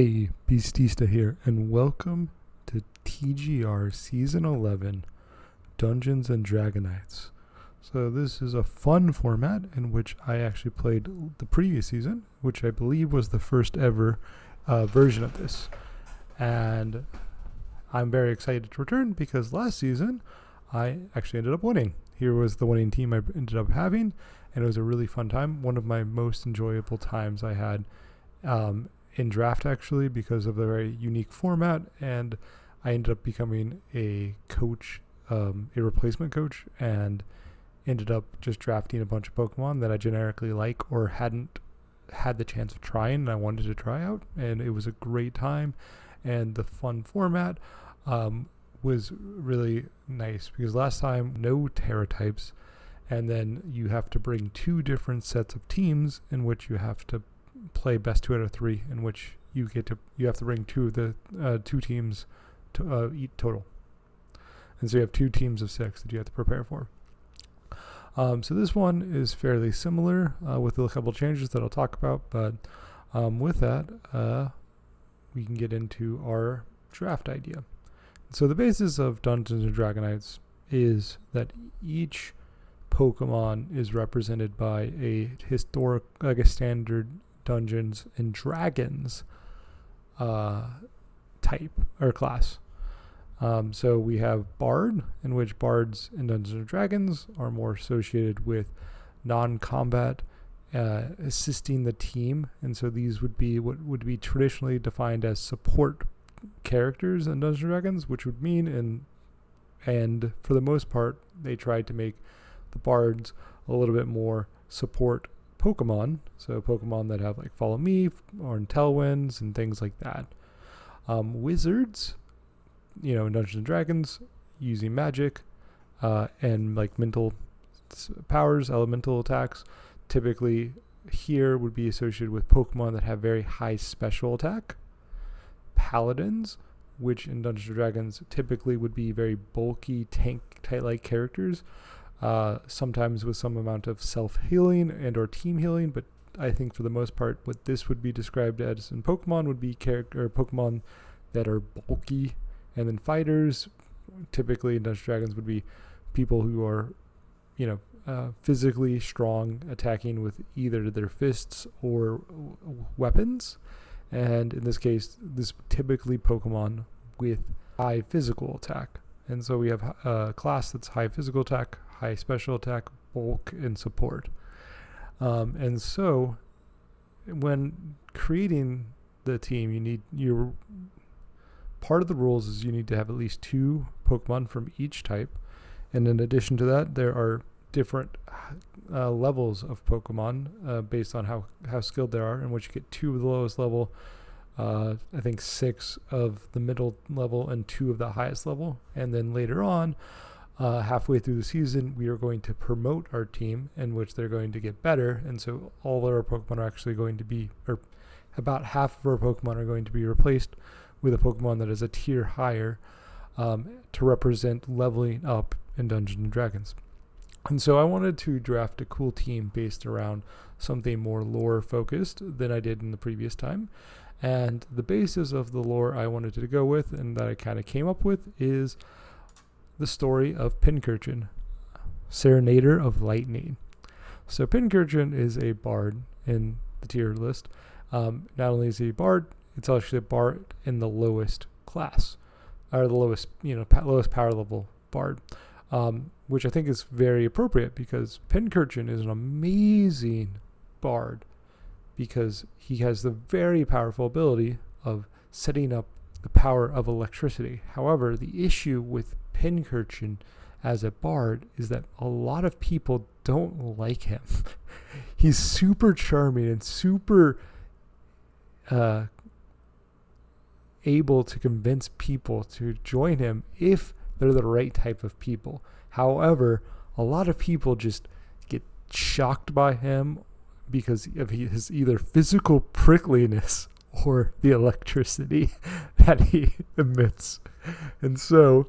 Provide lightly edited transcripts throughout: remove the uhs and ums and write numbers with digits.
Hey, Beastista here, and welcome to TGR Season 11, Dungeons and Dragonites. So this is a fun format in which I actually played the previous season, which I believe was the first ever version of this. And I'm very excited to return because last season I actually ended up winning. Here was the winning team I ended up having, and it was a really fun time. One of my most enjoyable times I had in draft, actually, because of the very unique format, and I ended up becoming a coach, a replacement coach, and ended up just drafting a bunch of Pokemon that I generically like or hadn't had the chance of trying and I wanted to try out, and it was a great time. And the fun format was really nice because last time no Terra types, and then you have to bring two different sets of teams in which you have to play best 2 out of 3, in which you have to bring two of the two teams to each total, and so you have 2 teams of 6 that you have to prepare for. So this one is fairly similar with a couple changes that I'll talk about, but with that we can get into our draft idea. So the basis of Dungeons and Dragonites is that each Pokemon is represented by a historic, like a standard Dungeons and Dragons type or class. So we have Bard, in which bards in Dungeons and Dragons are more associated with non-combat, assisting the team, and so these would be what would be traditionally defined as support characters in Dungeons and Dragons, which would mean, and for the most part, they tried to make the bards a little bit more support Pokemon, so Pokemon that have like Follow Me or Tailwinds and things like that. Wizards, in Dungeons and Dragons, using magic and like mental powers, elemental attacks, typically here would be associated with Pokemon that have very high special attack. Paladins, which in Dungeons and Dragons typically would be very bulky tank-like characters, sometimes with some amount of self-healing and or team healing, but I think for the most part what this would be described as in Pokemon would be Pokemon that are bulky. And then fighters, typically in Dungeons and Dragons, would be people who are, physically strong, attacking with either their fists or weapons. And in this case, this typically Pokemon with high physical attack. And so we have a class that's high physical attack, high special attack, bulk, and support. And so when creating the team, part of the rules is you need to have at least 2 Pokemon from each type. And in addition to that, there are different levels of Pokemon based on how skilled they are, in which you get 2 of the lowest level, I think 6 of the middle level, and 2 of the highest level. And then later on, halfway through the season, we are going to promote our team, in which they're going to get better. And so all of our Pokemon are actually going to be, or about half of our Pokemon are going to be replaced with a Pokemon that is a tier higher, to represent leveling up in Dungeons and Dragons. And so I wanted to draft a cool team based around something more lore focused than I did in the previous time. And the basis of the lore I wanted to go with, and that I kind of came up with, is the story of Pincurchin, Serenader of Lightning. So Pincurchin is a bard in the tier list. Not only is he a bard, it's actually a bard in the lowest class, or the lowest, lowest power level bard, which I think is very appropriate because Pincurchin is an amazing bard because he has the very powerful ability of setting up the power of electricity. However, the issue with Pincurchin as a bard is that a lot of people don't like him. He's super charming and super able to convince people to join him if they're the right type of people. However, a lot of people just get shocked by him because of his either physical prickliness or the electricity that he emits. And so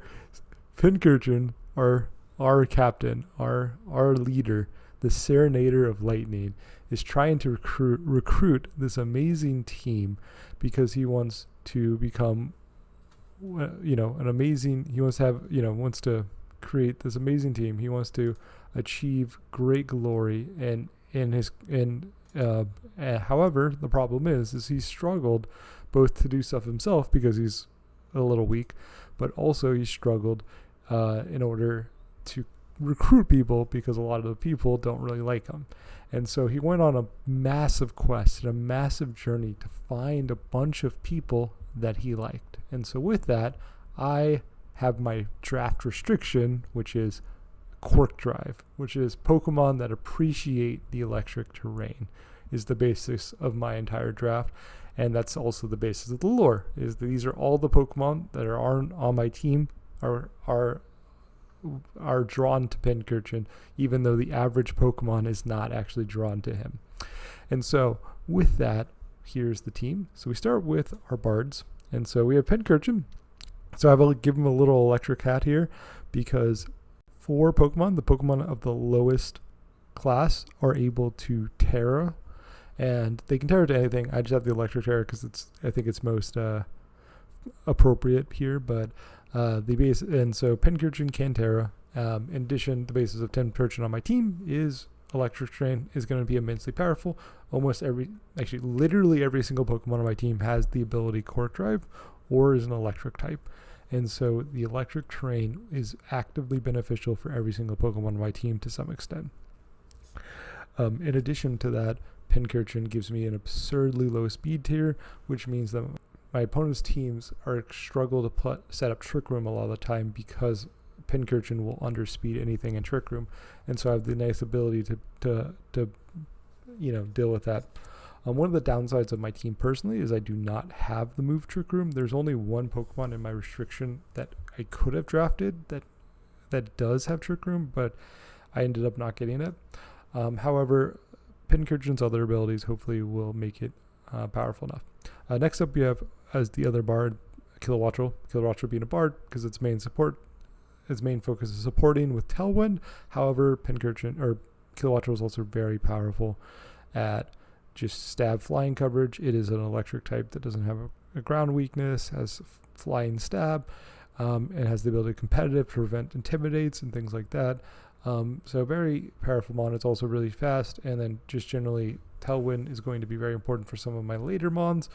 Pincurchin, our captain, our leader, the Serenader of Lightning, is trying to recruit this amazing team because he wants to become, an amazing. He wants to have, wants to create this amazing team. He wants to achieve great glory, however, the problem is he struggled both to do stuff himself because he's a little weak, but also he struggled in order to recruit people because a lot of the people don't really like him. And so he went on a massive quest and a massive journey to find a bunch of people that he liked. And so with that, I have my draft restriction, which is Quark Drive, which is Pokemon that appreciate the electric terrain, is the basis of my entire draft. And that's also the basis of the lore, is that these are all the Pokemon that are on my team are drawn to Pincurchin, even though the average Pokemon is not actually drawn to him. And so with that, here's the team. So we start with our bards. And so we have Pincurchin. So I will give him a little electric hat here because for Pokemon, the Pokemon of the lowest class are able to Terra, and they can Terra to anything. I just have the electric Terra because I think it's most appropriate here. But the base, and so Pincurchin can Terra. In addition, the basis of Pincurchin on my team is electric terrain is going to be immensely powerful. Literally every single Pokemon on my team has the ability Quark Drive or is an electric type. And so the electric terrain is actively beneficial for every single Pokemon on my team to some extent. In addition to that, Pincurchin gives me an absurdly low speed tier, which means that my opponent's teams struggle to set up Trick Room a lot of the time because Pincurchin will underspeed anything in Trick Room. And so I have the nice ability to deal with that. One of the downsides of my team personally is I do not have the move Trick Room. There's only one Pokemon in my restriction that I could have drafted that does have Trick Room, but I ended up not getting it. However, Pincurchin's other abilities hopefully will make it powerful enough. Next up, we have as the other bard, Kilowattrel. Kilowattrel being a bard because its main focus is supporting with Tailwind. However, Kilowattrel is also very powerful at just stab flying coverage. It is an electric type that doesn't have a ground weakness, has flying stab, and has the ability to competitive to prevent intimidates and things like that. So very powerful mon. It's also really fast, and then just generally Tailwind is going to be very important for some of my later mons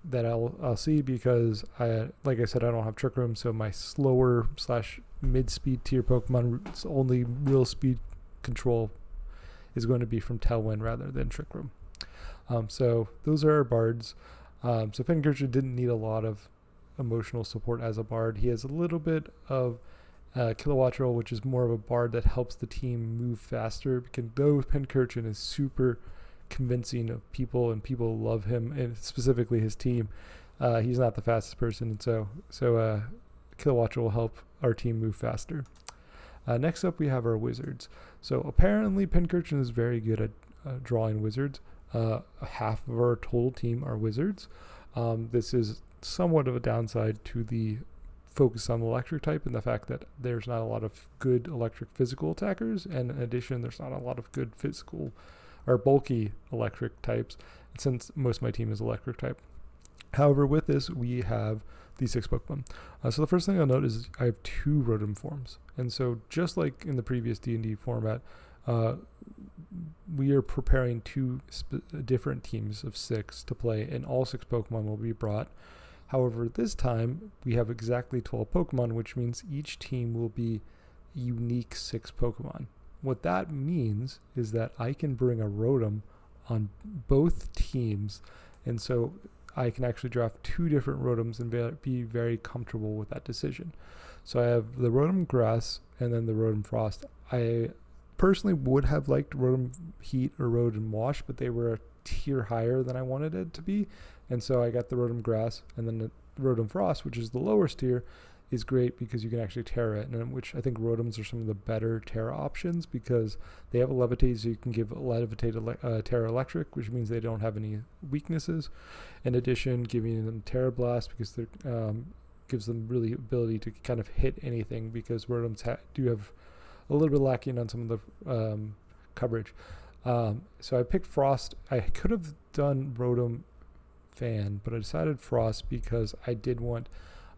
that I'll see because like I said, I don't have Trick Room, so my slower / mid-speed tier Pokemon's only real speed control is going to be from Tailwind rather than Trick Room. So those are our bards. So Pincurchin didn't need a lot of emotional support as a bard. He has a little bit of Kilowattrel, which is more of a bard that helps the team move faster, because though Pincurchin is super convincing of people and people love him, and specifically his team, he's not the fastest person, and so Kilowattrel will help our team move faster. Next up, we have our wizards. So apparently Pincurchin is very good at drawing wizards. Half of our total team are wizards. This is somewhat of a downside to the focus on the electric type and the fact that there's not a lot of good electric physical attackers, and in addition, there's not a lot of good physical or bulky electric types, since most of my team is electric type. However, with this, we have these 6 Pokemon. So the first thing I'll note is I have 2 Rotom forms. And so just like in the previous D&D format, we are preparing 2 different teams of 6 to play, and all 6 Pokemon will be brought. However, this time we have exactly 12 Pokemon, which means each team will be unique 6 Pokemon. What that means is that I can bring a Rotom on both teams, and so I can actually draft 2 different Rotoms and be very comfortable with that decision. So I have the Rotom Grass and then the Rotom Frost. I personally would have liked Rotom Heat or Rotom Wash, but they were a tier higher than I wanted it to be, and so I got the Rotom Grass, and then the Rotom Frost, which is the lowest tier, is great because you can actually Terra it, and which I think Rotoms are some of the better Terra options because they have a Levitate, so you can give a Levitate Terra Electric, which means they don't have any weaknesses. In addition, giving them Terra Blast because they gives them really ability to kind of hit anything, because Rotoms do have a little bit lacking on some of the coverage. So I picked Frost. I could have done Rotom Fan, but I decided Frost because I did want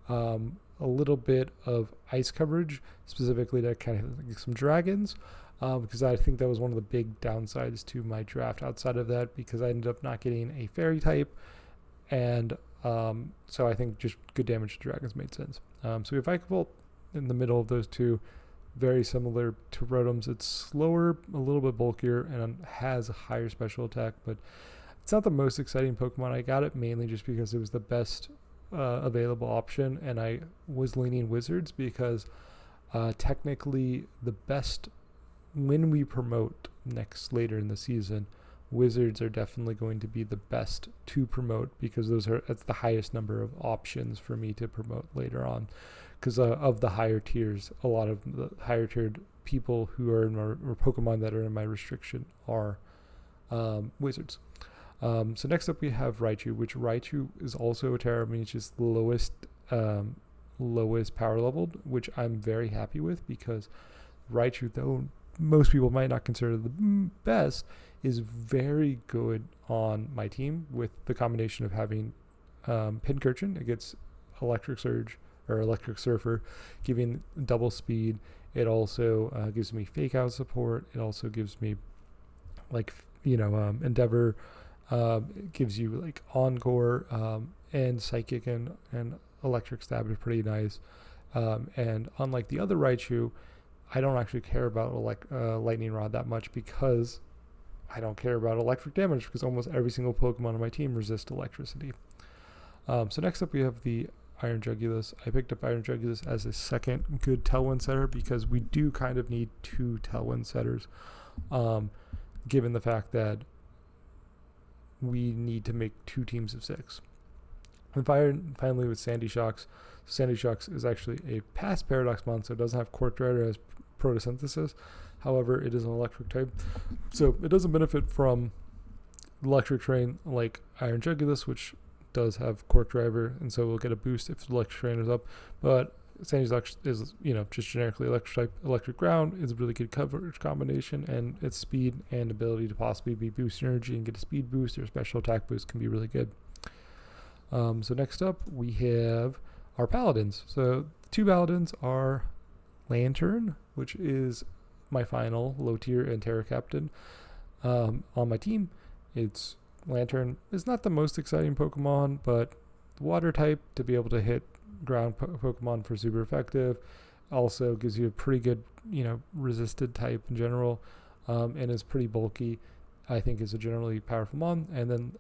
a little bit of ice coverage, specifically to kind of like some dragons, because I think that was one of the big downsides to my draft. Outside of that, because I ended up not getting a fairy type, and so I think just good damage to dragons made sense. So we have Vikavolt in the middle of those two, very similar to Rotom's. It's slower, a little bit bulkier, and has a higher special attack, but it's not the most exciting Pokemon. I got it mainly just because it was the best available option, and I was leaning Wizards because technically the best, when we promote later in the season, Wizards are definitely going to be the best to promote, because that's the highest number of options for me to promote later on, because of the higher tiers, a lot of the higher tiered people who are in my, or Pokemon that are in my restriction are Wizards. So next up we have Raichu, which Raichu is also a Terra, which is the lowest power leveled, which I'm very happy with, because Raichu, though most people might not consider the best, is very good on my team with the combination of having Pincurchin. It gets Electric Surge or Electric Surfer, giving double speed. It also gives me Fake Out support. It also gives me Endeavor. It gives you like Encore, and Psychic and Electric Stab is pretty nice. And unlike the other Raichu, I don't actually care about Lightning Rod that much, because I don't care about electric damage, because almost every single Pokemon on my team resists electricity. So next up we have the Iron Jugulus. I picked up Iron Jugulus as a second good Tailwind setter, because we do kind of need two Tailwind setters, given the fact that we need to make two teams of 6. And finally with Sandy Shocks. Sandy Shocks is actually a past Paradox Mon, so it doesn't have Quark Drive, it has Photosynthesis. However, it is an electric type, so it doesn't benefit from electric terrain like Iron Jugulus, which does have Quark Driver, and so we'll get a boost if the electric terrain is up. But Sandy Shocks is, just generically electric type. Electric Ground is a really good coverage combination, and its speed and ability to possibly be boost energy and get a speed boost or special attack boost can be really good. So next up we have our Paladins. So the two Paladins are Lantern, which is my final low tier and Terra Captain on my team. It's Lantern is not the most exciting Pokemon, but water type to be able to hit ground Pokemon for super effective. Also gives you a pretty good, resisted type in general, and is pretty bulky. I think is a generally powerful mon. And then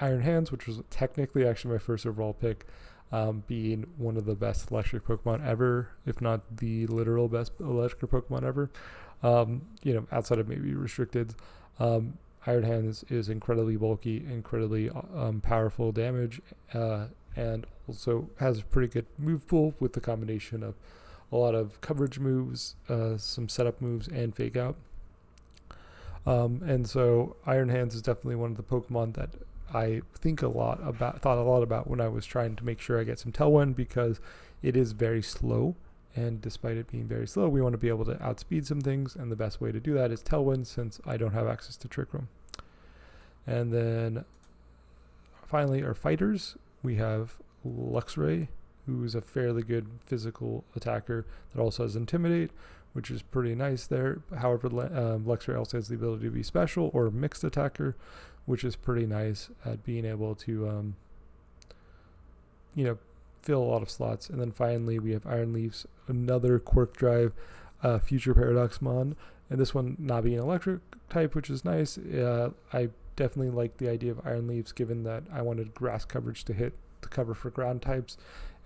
Iron Hands, which was technically actually my first overall pick, being one of the best electric Pokemon ever, if not the literal best electric Pokemon ever. Outside of maybe restricted. Iron Hands is incredibly bulky, incredibly powerful damage, and also has a pretty good move pool with the combination of a lot of coverage moves, some setup moves, and Fake Out. And so Iron Hands is definitely one of the Pokemon that I thought a lot about when I was trying to make sure I get some Tailwind, because it is very slow, and despite it being very slow, we want to be able to outspeed some things, and the best way to do that is Tailwind, since I don't have access to Trick Room. And then finally our fighters, we have Luxray, who's a fairly good physical attacker that also has Intimidate, which is pretty nice there. However, Luxray also has the ability to be special or mixed attacker, which is pretty nice at being able to, fill a lot of slots. And then finally, we have Iron Leaves, another Quark Drive, future Paradox Mon, and this one not being electric type, which is nice. I definitely like the idea of Iron Leaves, given that I wanted grass coverage to hit the cover for ground types,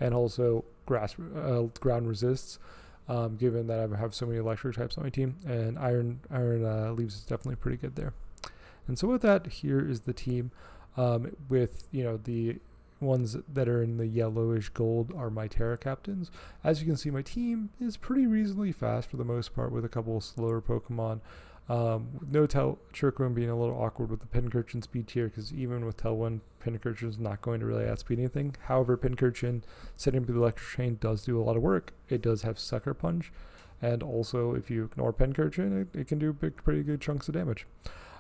and also ground resists, given that I have so many electric types on my team, and Iron Leaves is definitely pretty good there. And so with that, here is the team, with the ones that are in the yellowish gold are my Terra Captains. As you can see, my team is pretty reasonably fast for the most part, with a couple of slower Pokemon. No Trick Room being a little awkward with the Pincurchin speed tier, because even with Tailwind, Pincurchin is not going to really outspeed anything. However, Pincurchin setting up the electric chain does do a lot of work. It does have Sucker Punch, and also if you ignore Pincurchin, it can do pretty good chunks of damage.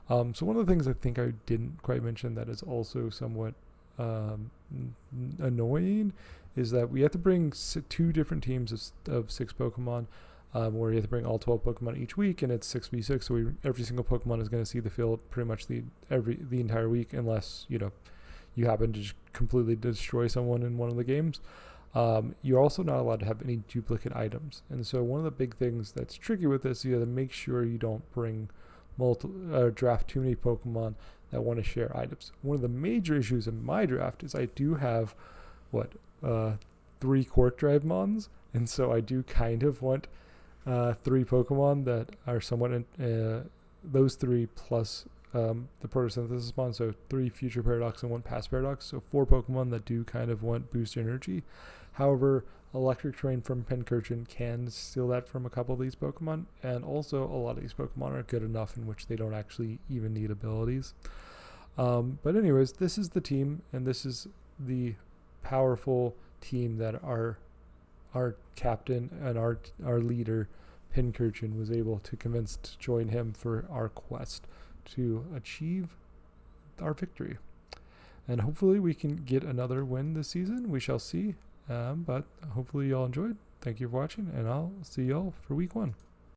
So one of the things I think I didn't quite mention that is also somewhat annoying is that we have to bring 2 different teams of 6 Pokemon, where you have to bring all 12 Pokemon each week, and it's 6v6. So every single Pokemon is going to see the field pretty much the entire week, unless you happen to just completely destroy someone in one of the games. You're also not allowed to have any duplicate items, and so one of the big things that's tricky with this, you have to make sure you don't bring draft too many Pokemon that want to share items. One of the major issues in my draft is I do have 3 Quark Drive Mons, and so I do kind of want 3 Pokemon that are somewhat those 3 plus the photosynthesis Mon, so 3 future paradox and 1 past paradox, so 4 Pokemon that do kind of want boost energy. However, electric terrain from Pincurchin can steal that from a couple of these Pokemon, and also a lot of these Pokemon are good enough in which they don't actually even need abilities. But anyways, this is the team, and this is the powerful team that our captain and our leader Pincurchin was able to convince to join him for our quest to achieve our victory. And hopefully we can get another win this season. We shall see. But hopefully y'all enjoyed. Thank you for watching, and I'll see y'all for week 1.